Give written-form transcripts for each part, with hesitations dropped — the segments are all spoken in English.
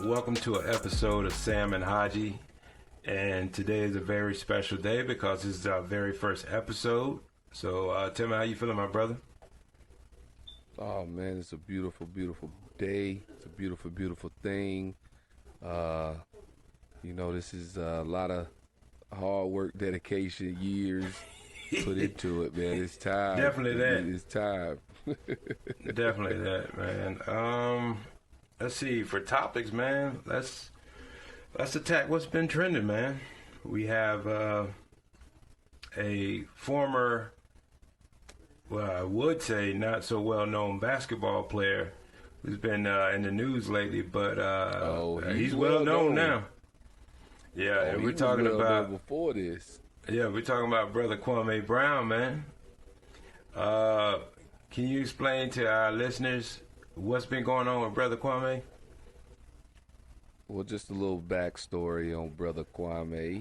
Welcome to an episode of Sam and Haji. And today is a very special day because this is our very first episode. So tell me how you feeling, my brother. Oh man, it's a beautiful, beautiful day. It's a beautiful, beautiful thing. This is a lot of hard work, dedication, years put into it, man. It's time. Definitely that. It's time. Definitely that, man. Let's see, for topics, man, let's attack what's been trending, man. We have a former, well, I would say not so well-known basketball player who's been in the news lately, but he's well-known now. Yeah, and we're talking about before this. Yeah, we're talking about brother Kwame Brown, man. Can you explain to our listeners what's been going on with brother Kwame? Well, just a little backstory on brother Kwame.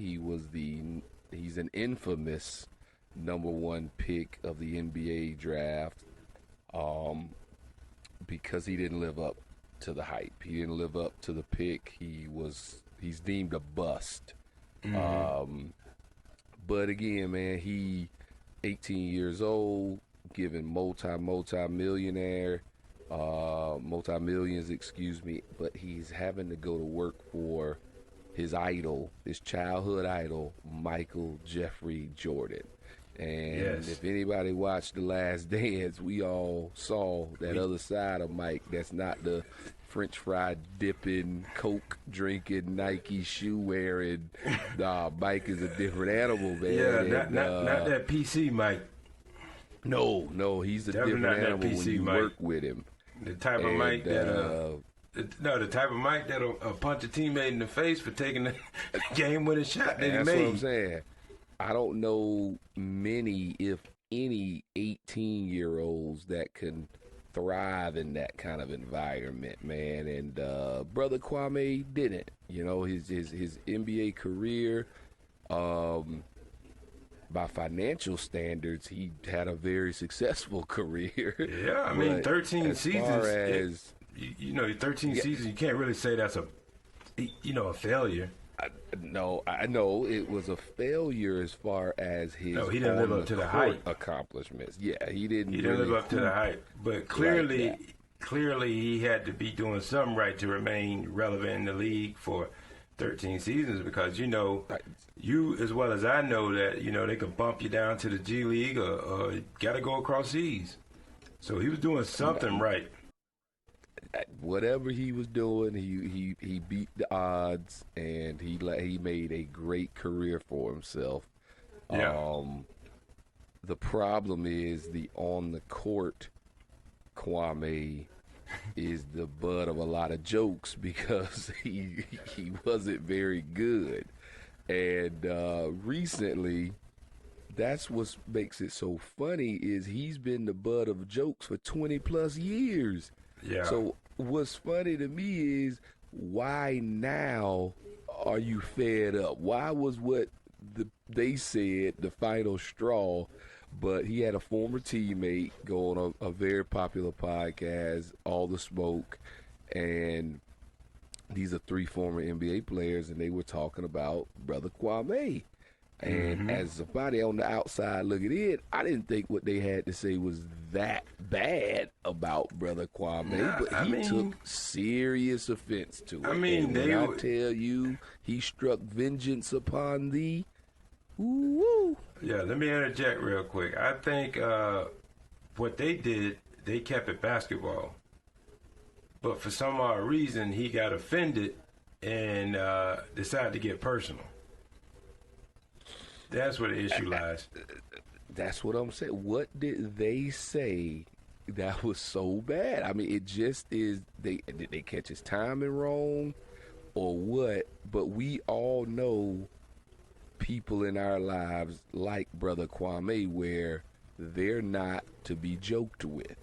He's an infamous #1 pick of the NBA draft, because he didn't live up to the hype. He didn't live up to the pick. He's deemed a bust. Mm-hmm. But again, man, he 18 years old, given multi-millions, but he's having to go to work for his idol, his childhood idol, Michael Jeffrey Jordan. And yes, if anybody watched The Last Dance, we all saw that other side of Mike. That's not the French fry dipping, Coke drinking, Nike shoe wearing. Mike is a different animal, man. Yeah, not that PC Mike. No, he's a different animal PC when you work with him. The type of Mike that the type of Mike that'll punch a teammate in the face for taking the game-winning shot that he made. That's what I'm saying. I don't know many, if any, 18-year-olds that can thrive in that kind of environment, man. And brother Kwame didn't. You know, his NBA career, by financial standards, he had a very successful career. Yeah, I mean, 13 seasons. 13 seasons, you can't really say that's a failure. I know it was a failure as far as his he didn't live up to the hype accomplishments. Yeah, he didn't live up to the hype. But clearly he had to be doing something right to remain relevant in the league for 13 seasons, because you as well as I know that they could bump you down to the G League or got to go across seas. So he was doing something right. Whatever he was doing, he beat the odds, and he made a great career for himself. Yeah. The problem is the on the court Kwame is the butt of a lot of jokes because he wasn't very good. And recently, that's what makes it so funny, is he's been the butt of jokes for 20 plus years. Yeah. So what's funny to me is, why now are you fed up? Why was what they said the final straw? But he had a former teammate go on a very popular podcast, All the Smoke, and these are 3 former NBA players, and they were talking about brother Kwame. And as somebody on the outside looking in, I didn't think what they had to say was that bad about brother Kwame, but he took serious offense to it. I mean, I tell you, he struck vengeance upon thee. Ooh. Yeah, let me interject real quick. I think what they did, they kept it basketball. But for some odd reason, he got offended and decided to get personal. That's where the issue lies. That's what I'm saying. What did they say that was so bad? I mean, it just is, did they catch his timing wrong or what? But we all know people in our lives like brother Kwame where they're not to be joked with,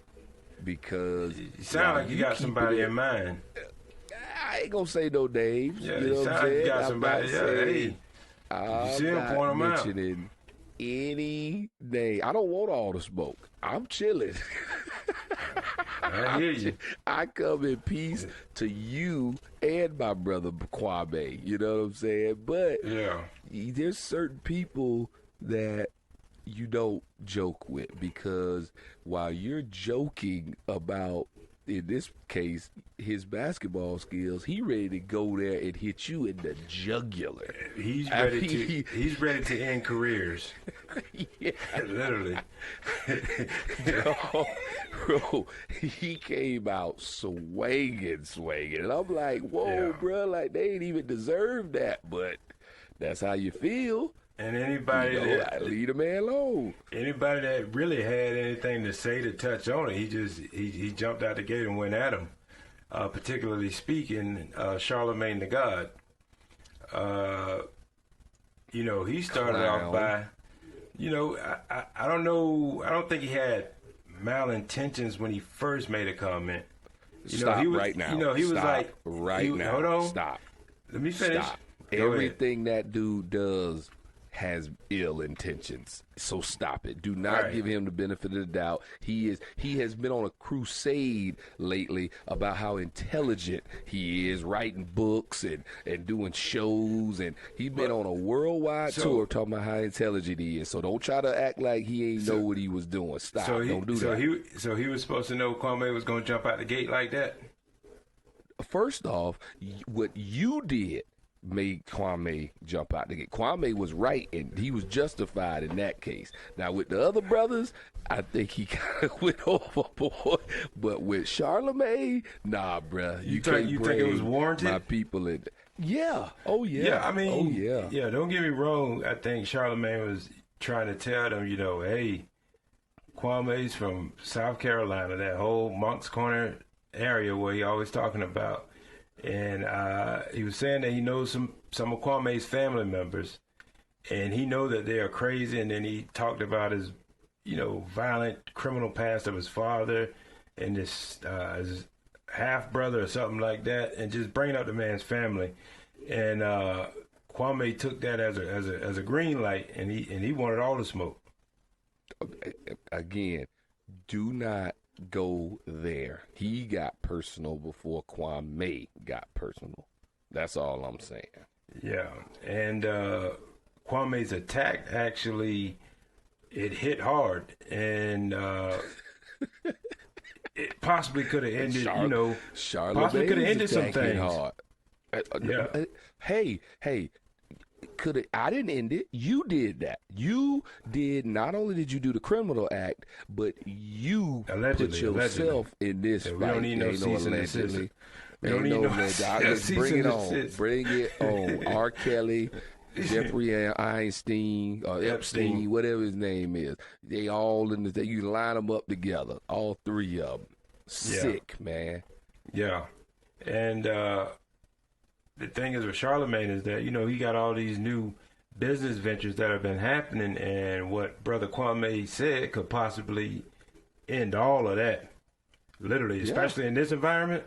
because you sound like you got somebody in mind. I ain't gonna say no names. Yeah, you know what I'm saying? You got somebody. Hey. I'm see him, point him out. Mentioning any name. I don't want all the smoke. I'm chilling. All I hear you. I come in peace to you and my brother Kwame. You know what I'm saying? But Yeah. there's certain people that you don't joke with, because while you're joking about, in this case, his basketball skills, he ready to go there and hit you in the jugular. He's he's ready to end careers. Yeah. Literally. No, bro, he came out swinging. And I'm like, whoa, bro, like they ain't even deserve that, but that's how you feel. And anybody I leave the man alone. Anybody that really had anything to say to touch on it, he jumped out the gate and went at him. Particularly speaking, Charlemagne the God. He started off by, I don't know. I don't think he had malintentions when he first made a comment. Stop right now. He was Stop like, right now. Hold on. Stop. Let me finish. Stop. Go Everything that dude does has ill intentions. So stop it. Do not give him the benefit of the doubt. He has been on a crusade lately about how intelligent he is, writing books and doing shows, and he's been on a worldwide tour talking about how intelligent he is. So don't try to act like he ain't know what he was doing. Stop. Don't do that. So he was supposed to know Kwame was going to jump out the gate like that? First off, what you did made Kwame jump out the gate. Kwame was right, and he was justified in that case. Now, with the other brothers, I think he kind of went overboard. But with Charlemagne, nah, bruh. You think it was warranted? My people in. Yeah. Oh, yeah. Yeah, I mean, oh, yeah. Yeah, don't get me wrong. I think Charlemagne was trying to tell them, hey, Kwame's from South Carolina, that whole Moncks Corner area where he always talking about. And he was saying that he knows some of Kwame's family members, and he know that they are crazy. And then he talked about his, violent criminal past of his father and his half brother or something like that, and just bringing up the man's family. And Kwame took that as a green light, and he wanted all the smoke. Again, do not go there. He got personal before Kwame got personal. That's all I'm saying. Yeah, and Kwame's attack actually, it hit hard, and it possibly could have ended. Possibly could have ended some things. Hard. Hey. I didn't end it. You did that. You did. Not only did you do the criminal act, but you put yourself in this fight. We don't need no cease and desist. We don't need no Bring it on. Bring it on. R. Kelly, Jeffrey Einstein, or Epstein, whatever his name is. They all in the. You line them up together. All three of them. Sick, man. Yeah, and. The thing is with Charlemagne is that, he got all these new business ventures that have been happening, and what Brother Kwame said could possibly end all of that. Literally, especially in this environment,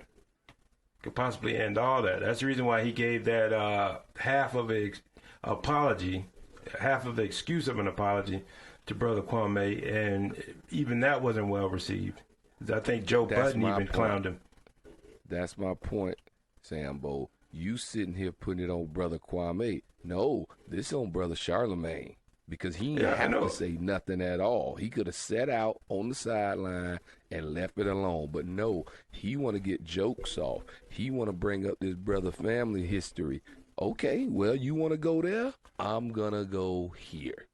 could possibly end all that. That's the reason why he gave that half of an apology, half of the excuse of an apology to Brother Kwame, and even that wasn't well received. I think Joe Budden even clowned him. That's my point, Sambo. You sitting here putting it on Brother Kwame. No, this on Brother Charlemagne, because he didn't have to say nothing at all. He could have sat out on the sideline and left it alone. But no, he want to get jokes off. He want to bring up this brother family history. Okay, well, you want to go there? I'm going to go here.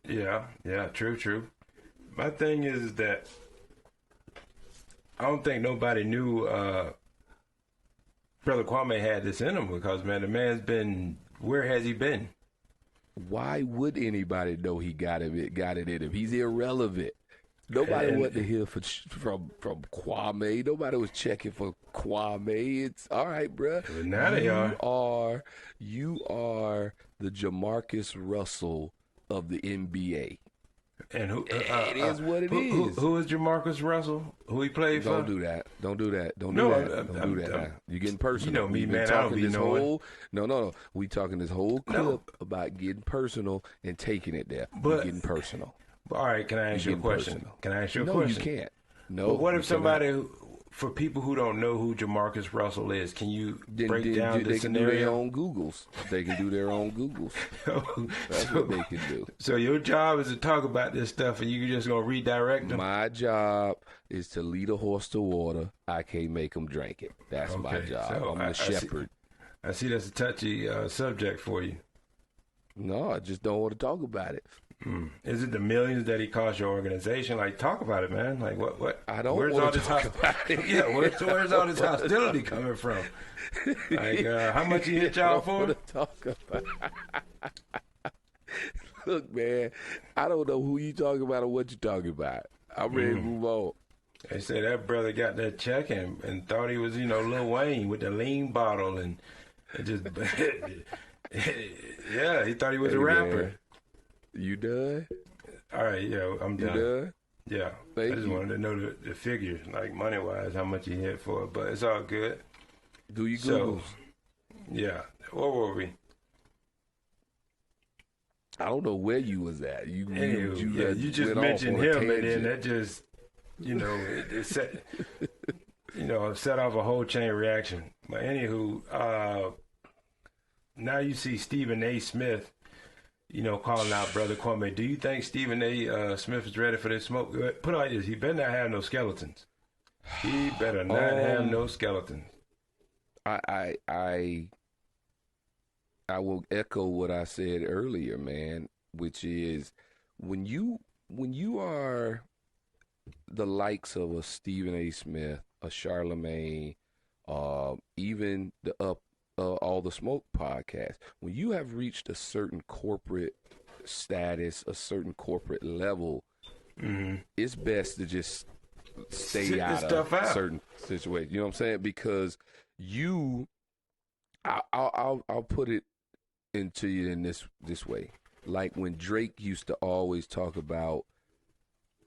Yeah, true. My thing is that I don't think nobody knew Brother Kwame had this in him, because, man, the man's been, where has he been? Why would anybody know he got it in him? He's irrelevant. Nobody wanted to hear from Kwame. Nobody was checking for Kwame. It's all right, bruh. Well, now they are. You are the Jamarcus Russell of the NBA. And who? It is what it is. Who is Jamarcus Russell? Who he played for? Don't do that. Don't do that. You're getting personal. You know me, man. I don't be knowing. No. We talking this whole clip about getting personal and taking it there. But getting personal. All right. Can I ask you a question? Can I ask you a question? No, you can't. No. But what if somebody for people who don't know who Jamarcus Russell is, can you break Then down the they can do their scenario? own Googles. They can do their own Googles. That's what they can do. So your job is to talk about this stuff, and you just gonna redirect them. My job is to lead a horse to water. I can't make them drink it. That's my Okay, job. so I'm the shepherd. I see that's a touchy subject for you. No, I just don't want to talk about it. Is it the millions that he cost your organization? Like, talk about it, man. Like, what? I don't Where's want all to this talk about it. Yeah, where's all this hostility coming from? Like, how much he hit y'all for? I don't want to talk about. Look, man, I don't know who you talking about or what you talking about. I'm ready to move on. They say that brother got that check and thought he was, Lil Wayne with the lean bottle and just, yeah, he thought he was a rapper. Man, you done? All right, yeah, I'm You done. done? Yeah, Thank I just you. wanted to know the figures, like money-wise, how much he hit for it, but it's all good. Do you So, Googles? yeah, where were we? I don't know where you was at. You You just went off mentioned on a him, and then tangent. that just, it set, set off a whole chain reaction. But anywho, now you see Stephen A. Smith, calling out Brother Kwame. Do you think Stephen A. Smith is ready for this smoke? Put it like this: he better not have no skeletons. He better not have no skeletons. I will echo what I said earlier, man, which is when you are the likes of a Stephen A. Smith, a Charlemagne, even all the Smoke podcast, when you have reached a certain corporate status, a certain corporate level, it's best to just stay Sit out this of stuff out. certain situations. You know what I'm saying? Because I'll put it into you in this way. Like when Drake used to always talk about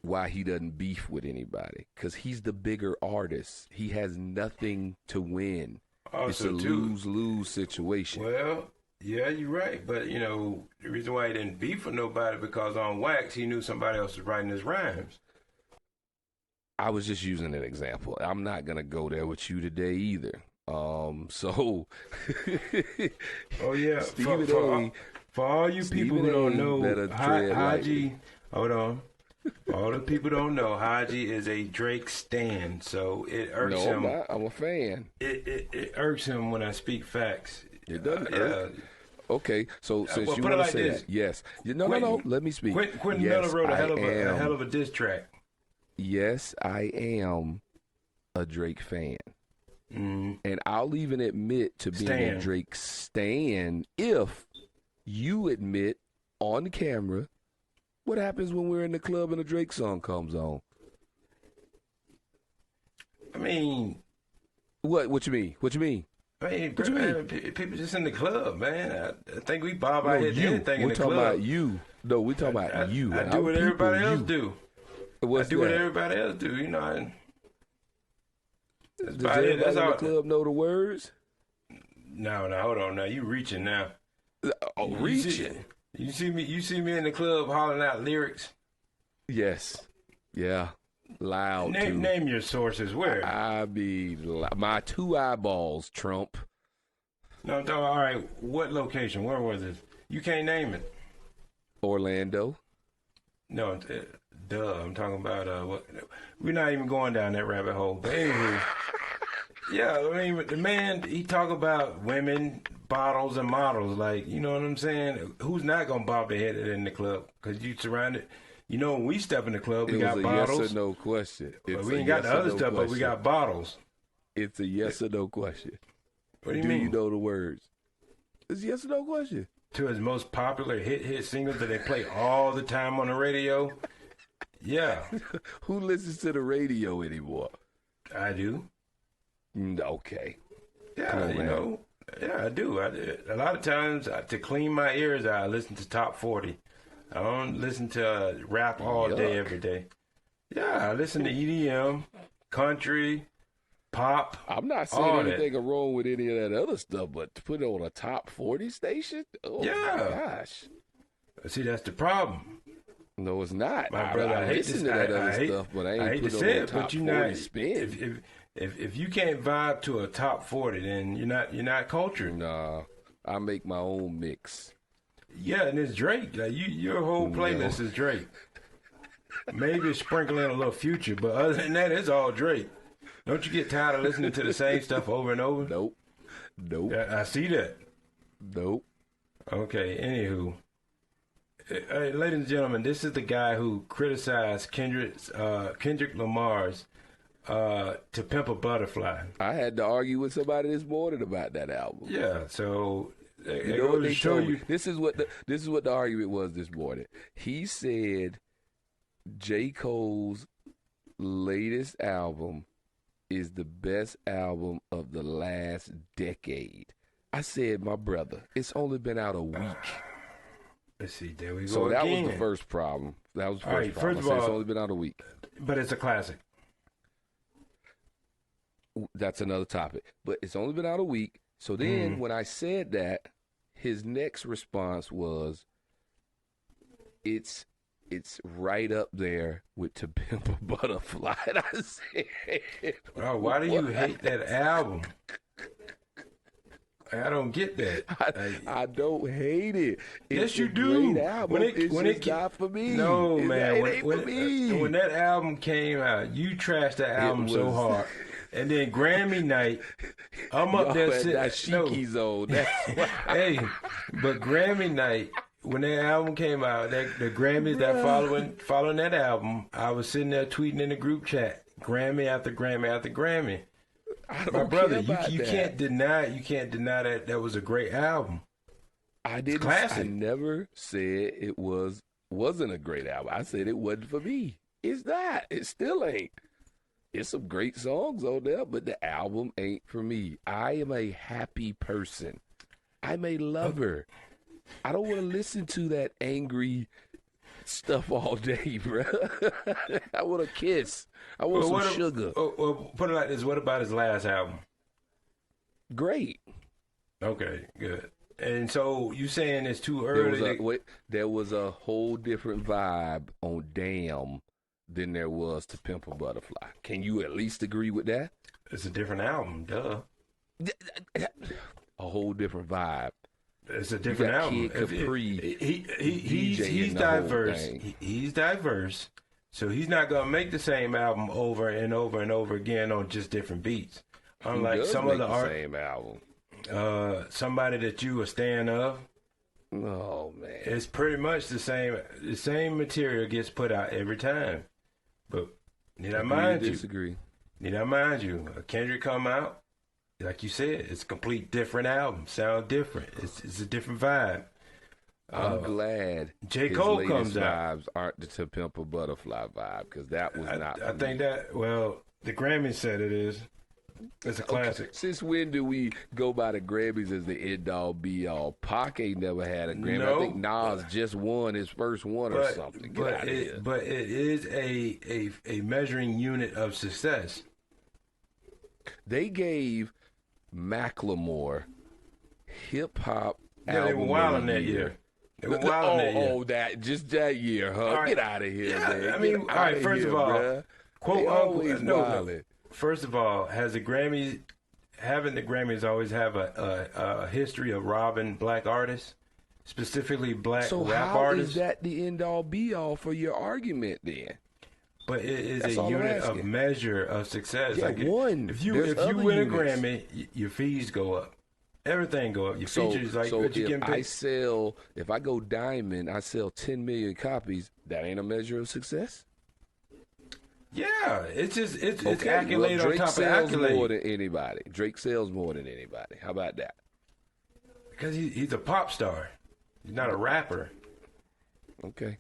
why he doesn't beef with anybody, because he's the bigger artist. He has nothing to win. It's a lose-lose situation. Well, yeah, you're right. But, the reason why he didn't beef with nobody because on wax, he knew somebody else was writing his rhymes. I was just using an example. I'm not going to go there with you today either. So. Oh, yeah. Stephen For all you people who don't know, Haji, hold on. For all the people who don't know, Haji is a Drake stan, so it irks him. I'm not. I'm a fan. It irks him when I speak facts. It doesn't irk. Okay, so since well, you put it want to like say this. that, yes. No. Let me speak. Quentin Yes, Miller wrote a I hell of a diss track. Yes, I am a Drake fan. And I'll even admit to being a Drake stan if you admit on camera what happens when we're in the club and a Drake song comes on. I mean, what you mean? What you mean? I mean, What you mean? people just in the club, man. I think we bob our head to anything in the club. We're talking about you. No, we're talking about you. I do what everybody else do. What's I do that? what everybody else do. That's Does about it. everybody That's in all. the club know the words? No, hold on. Now you reaching now. Oh, You reaching. You see me in the club hollering out lyrics. Yes. Yeah. Loud too. Name your sources. Where? I mean, my two eyeballs, Trump. No, I'm talking. All right, what location? Where was it? You can't name it. Orlando. No, duh. I'm talking about what? We're not even going down that rabbit hole. But anyway, yeah. I mean, the man he talk about women, bottles, and models. Like, you know what I'm saying? Who's not gonna bob their head in the club? Because you surrounded. When we step in the club, we It got was a bottles. yes or no question. But we ain't got the other stuff, but we got bottles. It's a yes or no question. What do you mean? You know the words? It's a yes or no question. To his most popular hit singles that they play all the time on the radio. Yeah, Who listens to the radio anymore? I do. Okay. Yeah, Come on, man. Yeah, I do. A lot of times, to clean my ears, I listen to top 40. I don't listen to rap all day, every day. Yeah, I listen to EDM, country, pop. I'm not saying anything wrong with any of that other stuff, but to put it on a top 40 station? Oh, Yeah. my gosh. See, that's the problem. No, it's not. My brother, I hate listen to, to that I other hate, stuff, but I I ain't hate put to it say on it, top but you're 40 not. spin. If you can't vibe to a top 40, then you're not cultured. Nah, I make my own mix. Yeah, and it's Drake. Like your whole playlist is Drake. Maybe sprinkle in a little Future, but other than that, it's all Drake. Don't you get tired of listening to the same stuff over and over? Nope. I see that. Nope. Okay, anywho. Hey, ladies and gentlemen, this is the guy who criticized Kendrick Lamar's To Pimp a Butterfly. I had to argue with somebody this morning about that album. Yeah, so You know what they told me? This is what the argument was this morning. He said J. Cole's latest album is the best album of the last decade. I said, my brother, it's only been out a week. Let's see, there we go. So that again. was the first problem. That was the All first right, problem. first of all, it's only been out a week. But it's a classic. That's another topic. But it's only been out a week. So then when I said that, his next response was, it's right up there with To Pimp a Butterfly. And I said, oh, why do you hate that album? I don't get that. I don't hate it. Yes, you do. Great album. When it's not for me. No, man. It ain't for me. When that album came out, you trashed that album so hard. And then Grammy night, I'm up there sitting. That Shiki zone. Hey, but Grammy night, when that album came out, the Grammys that following that album, I was sitting there tweeting in the group chat, Grammy after Grammy after Grammy. My brother, you can't deny that was a great album. I didn't. I never said it wasn't a great album. I said it wasn't for me. It's not. It still ain't. It's some great songs on there, but the album ain't for me. I am a happy person. I'm a lover. I don't want to listen to that angry stuff all day, bro. I want a kiss. I want some sugar. Well, put it like this. What about his last album? Great. Okay, good. And so you saying it's too early? There was a whole different vibe on Damn than there was To Pimp a Butterfly. Can you at least agree with that? It's a different album, duh. A whole different vibe. It's a different album. Kid Capri, he's diverse. He's diverse, so he's not gonna make the same album over and over and over again on just different beats. Unlike some of the same album. Somebody that you a fan of. Oh man, it's pretty much the same. The same material gets put out every time. But need I mind you? Kendrick come out. Like you said, it's a complete different album. Sound different. It's a different vibe. I'm glad J. Cole comes out. Vibes aren't the To Pimp a Butterfly vibe because that was not. I think that. Well, the Grammys said it is. It's a classic. Okay. Since when do we go by the Grammys as the end all be all? Pac ain't never had a Grammy. No, I think Nas just won his first one or something. But it is a measuring unit of success. They gave Macklemore hip hop album. They were wilding that year. They were wilding that year. Oh, that year, huh? Right. Get out of here, man. I mean, all right. First of all, bruh. quote unquote. No. First of all, having the Grammys always have a history of robbing black artists, specifically black rap artists. So how is that the end all be all for your argument then? But it is a unit of measure of success. Yeah, like if you win a Grammy, your fees go up. Everything go up. Your features what you can pay. If I go diamond, I sell 10 million copies. That ain't a measure of success. Yeah, it's accolade on top of accolade. More than anybody. Drake sells more than anybody. How about that? Because he's a pop star. He's not a rapper. Okay.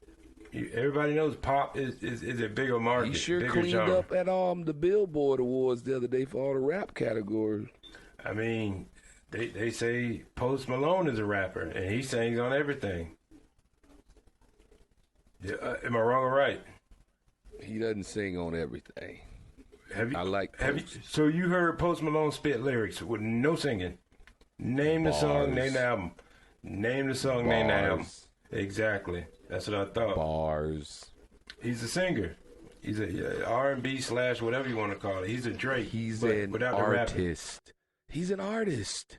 Everybody knows pop is a bigger market. He sure cleaned genre. up at the Billboard Awards the other day for all the rap categories. I mean, they say Post Malone is a rapper, and he sings on everything. Am I wrong or right? He doesn't sing on everything. So you heard Post Malone spit lyrics with no singing? Name the song, name the album. Name the song, name the album. Exactly. That's what I thought. Bars. He's a singer. He's a R&B / whatever you want to call it. He's a Drake. He's but an without the rapping. artist. He's an artist.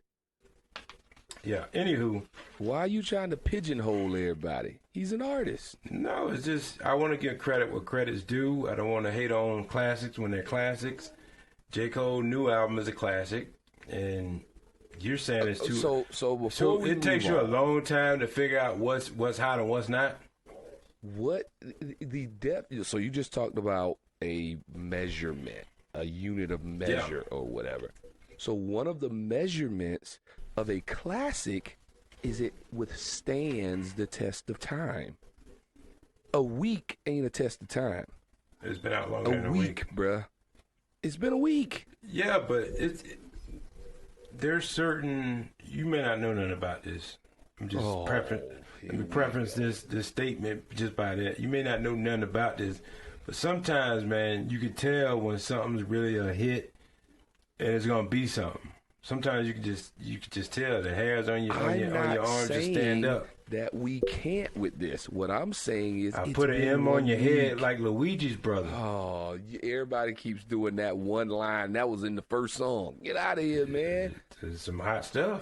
Yeah. Anywho. Why are you trying to pigeonhole everybody? He's an artist. No, it's just I want to give credit what credit's due. I don't want to hate on classics when they're classics. J. Cole's new album is a classic, and you're saying it's too. So before So it takes you a long time to figure out what's hot and what's not. What the depth? So you just talked about a measurement, a unit of measure, or whatever. So one of the measurements of a classic is it withstands the test of time. A week ain't a test of time. It's been out longer than a week, bruh. It's been a week. Yeah, but there's certain you may not know nothing about this. I'm just let me preference this statement just by that. You may not know nothing about this, but sometimes, man, you can tell when something's really a hit and it's gonna be something. Sometimes you can just tell the hairs on your arm just stand up. That we can't with this. What I'm saying is, I put an M on your head like Luigi's brother. Oh, everybody keeps doing that one line. That was in the first song. Get out of here, man. It's some hot stuff.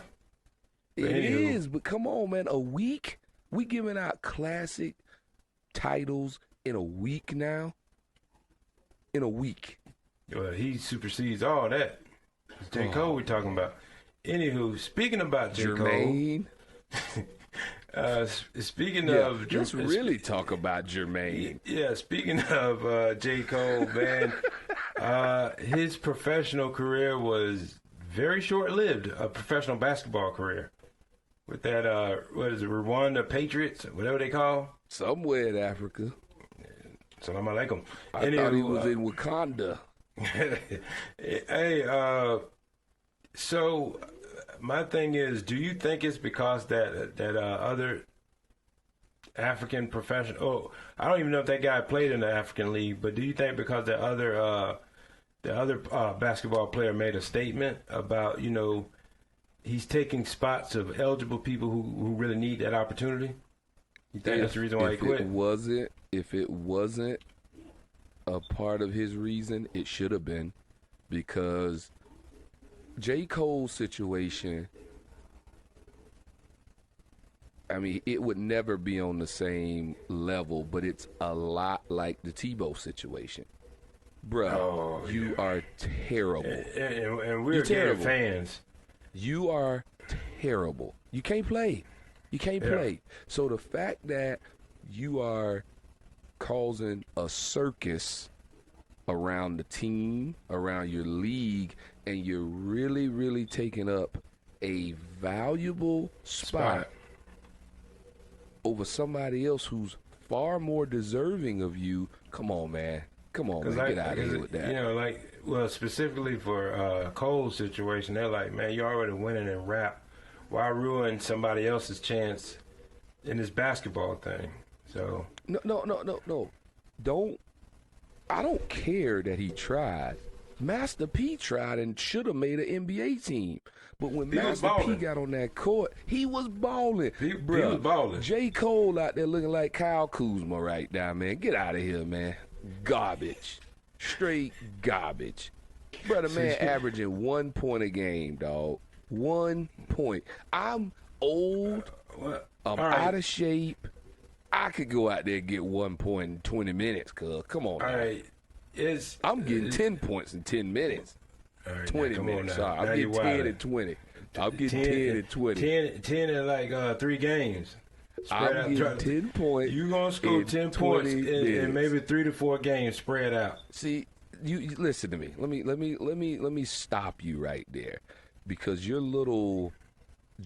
It is, but come on, man. A week? We giving out classic titles in a week now? In a week. Well, he supersedes all that. It's J. Cole we're talking about. Anywho, speaking about J. Jermaine. Cole. Speaking of... Let's really talk about Jermaine. Yeah, speaking of J. Cole, man, his professional career was very short-lived, a professional basketball career. With that, what is it, Rwanda Patriots, whatever they call? Somewhere in Africa. Salam alaikum. I thought he was in Wakanda. Hey, so my thing is, do you think it's because that other African professional? Oh, I don't even know if that guy played in the African League, but do you think because the other basketball player made a statement about, you know, he's taking spots of eligible people who really need that opportunity? You think that's the reason why he quit? If it wasn't a part of his reason, it should have been, because J. Cole's situation, I mean, it would never be on the same level, but it's a lot like the Tebow situation. Bruh, you are terrible. And we're terrible fans. You are terrible. You can't play. You can't play. So the fact that you are causing a circus around the team, around your league, and you're really, really taking up a valuable spot over somebody else who's far more deserving of you. Come on, man. Come on, man. Get out of here with that. You know, like, well, specifically for Cole's situation, they're like, man, you're already winning in rap. Why ruin somebody else's chance in this basketball thing? So No. I don't care that he tried. Master P tried and should have made an NBA team. But when Master P got on that court, he was balling. He was balling. J. Cole out there looking like Kyle Kuzma right now, man. Get out of here, man. Garbage. Straight garbage. Brother, man, averaging 1 point a game, dog. 1 point. I'm old. I'm out of shape. I could go out there and get 1 point in 20 minutes, cuz. Come on, man. All right. I'm getting 10 points in 10 minutes. All right, 20 minutes. Sorry. I'm getting 10 and 20. I'm getting 10 and 20. 10 in like 3 games. I'm getting 10 points. You're going to score 10 points in maybe 3 to 4 games spread out. See, you listen to me. Let me stop you right there, because your little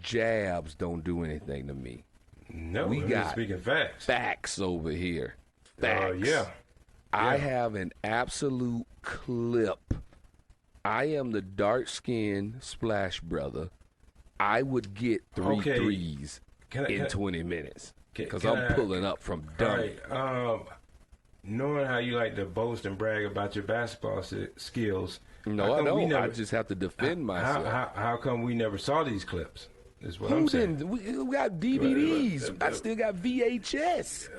jabs don't do anything to me. No, we got speaking facts. Facts over here. Facts. Yeah. I have an absolute clip. I am the dark-skinned Splash Brother. I would get three threes in 20 minutes because I'm pulling up from dunk. All right. Knowing how you like to boast and brag about your basketball skills. No, I don't. I just have to defend myself. How come we never saw these clips? Is what Who I'm saying. didn't? We got DVDs. I still got VHS.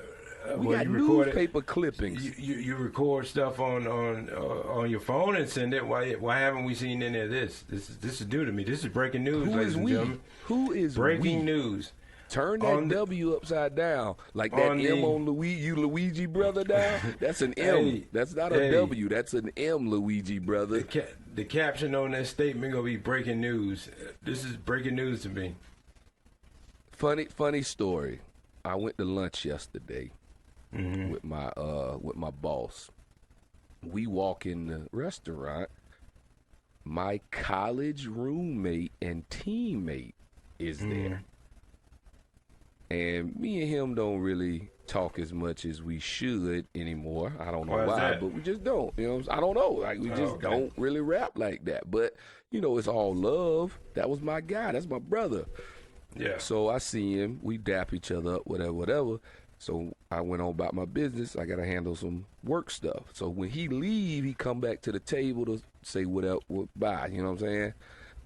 We Well, got you record it. newspaper clippings. You record stuff on your phone and send it. Why haven't we seen any of this? This is new to me. This is breaking news, Who ladies is and we? gentlemen. Who is Breaking we? news. Turn that W upside down, like that M on Luigi. You Luigi brother down. That's an M. Hey, That's not a W. That's an M, Luigi brother. The caption on that statement gonna be breaking news. This is breaking news to me. Funny story. I went to lunch yesterday with my boss. We walk in the restaurant. My college roommate and teammate is there. And me and him don't really talk as much as we should anymore. I don't know why, but we just don't. You know, I don't know. Like we just don't really rap like that. But you know, it's all love. That was my guy. That's my brother. Yeah. So I see him. We dap each other up, whatever. So I went on about my business. I got to handle some work stuff. So when he leave, he come back to the table to say what up, what bye. You know what I'm saying?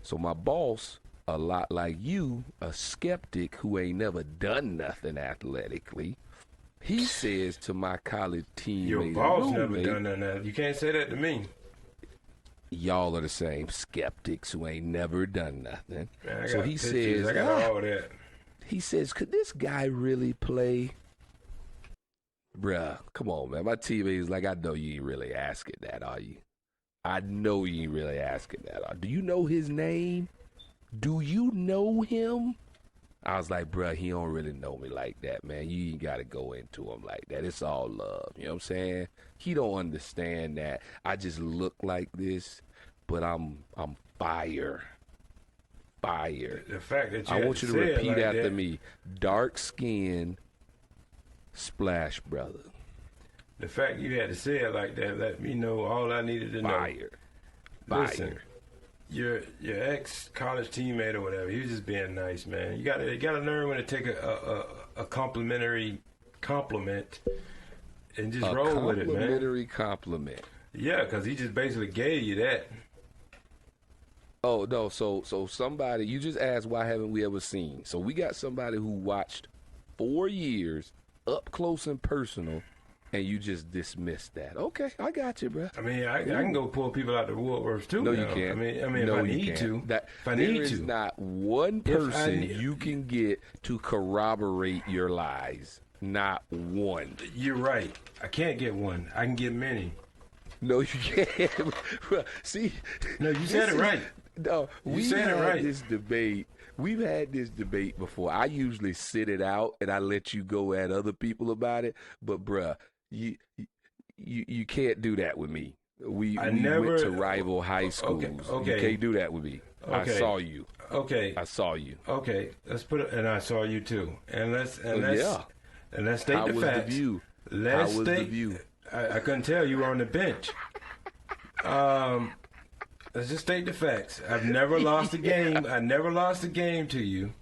So my boss, a lot like you, a skeptic who ain't never done nothing athletically, he says to my college teammate, Your boss never done that. You can't say that to me. Y'all are the same skeptics who ain't never done nothing. Man, so he says, I got all that. He says, could this guy really play? Bruh, come on, man. My teammate is like, I know you ain't really asking that, are you? I know you ain't really asking that. Do you know his name? Do you know him? I was like, bruh, he don't really know me like that, man. You ain't got to go into him like that. It's all love. You know what I'm saying? He don't understand that. I just look like this, but I'm fire. Fire. The fact that I want you to repeat like after that. me. Dark skin, Splash Brother. The fact you had to say it like that let me know all I needed to know. Fire. Listen, your ex college teammate or whatever, he was just being nice, man. You gotta learn when to take a complimentary compliment and just roll with it, man. Complimentary compliment. Yeah, because he just basically gave you that. Oh no, so somebody, you just asked why haven't we ever seen? So we got somebody who watched 4 years up close and personal, and you just dismissed that. Okay, I got you, bro. I mean, I can go pull people out the woodworks too. No, now. you can't. I mean, no, if I you need can't. to, if I there need is to, not one person you can get to corroborate your lies. Not one. you're right. I can't get one. I can get many. No, you can't. See? No, you said it right. No, we've said it had right. this debate. We've had this debate before. I usually sit it out and I let you go at other people about it. But bruh, you can't do that with me. We went to rival high schools. Okay. You can't do that with me. Okay. I saw you. Okay. I saw you. Okay. Let's put it. And I saw you too. And let's state How the was facts. the view? Let's How was state, the view? I couldn't tell you were on the bench. Let's just state the facts. I've never lost a game. I never lost a game to you.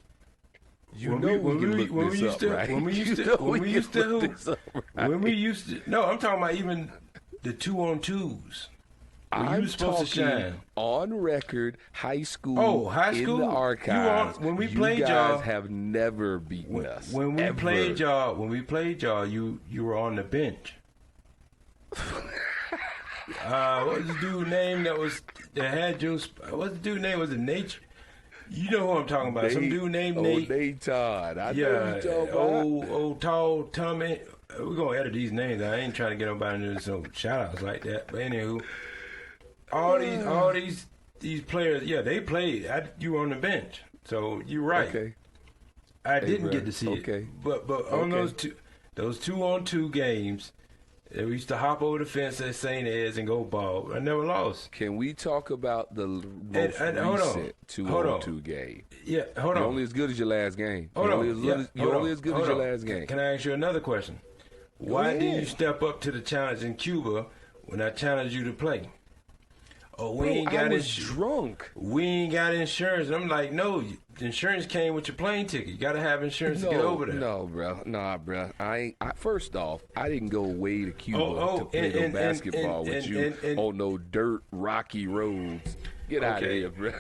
When we used to no, I'm talking about even the 2-on-2s. I'm supposed to talking shine. on record, high school. Oh, high school. In the archives. When we you played guys y'all, have never beaten us. When we ever. played y'all, you were on the bench. What was the dude name that had your? What's the dude name? Was it Nature? You know who I'm talking about? Some dude named Nate. Nate Todd. I know Yeah, who you're talking about. old tall Tommy. We're gonna edit these names. I ain't trying to get nobody into some shout outs like that. But anywho, all these players, yeah, they played. You were on the bench, so you're right. Okay. I didn't get to see it. But on those 2-on-2 games, we used to hop over the fence at St. Ed's and go ball. I never lost. Can we talk about the most hold on. recent 2-on-2 game? Yeah, hold on. You're only as good as your last game. Hold on. You're only as good as your last game. Can I ask you another question? Why didn't you step up to the challenge in Cuba when I challenged you to play? Oh, we ain't got I was drunk. We ain't got insurance. And I'm like, no, the insurance came with your plane ticket. You got to have insurance to get over there. No, bro. Nah, bro. First off, I didn't go away to Cuba to play no basketball with you on no dirt, rocky roads. Get out of here, bro.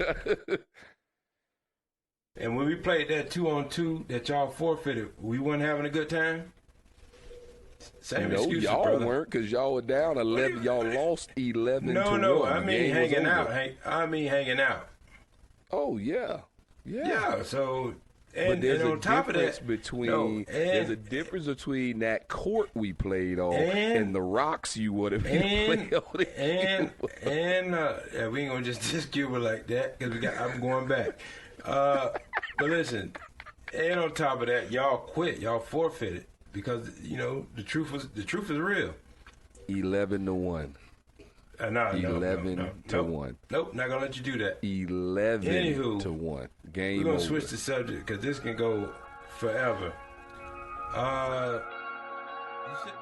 And when we played that 2-on-2 that y'all forfeited, we weren't having a good time. Same No, excuses, y'all brother. weren't, because y'all were down 11. Y'all lost 11 to 1. No, I mean hanging out. Over. I mean hanging out. Oh, yeah. Yeah, so... But there's and a on top of difference that, between there's a difference between that court we played on and the rocks you would have played on. And we ain't gonna just Cuba like that because I'm going back. But listen, and on top of that, y'all quit, y'all forfeited because the truth is real. 11 to 1. No, 11 to 1. Nope, not gonna let you do that. 11 to 1. Game We're gonna over. switch the subject because this can go forever. You said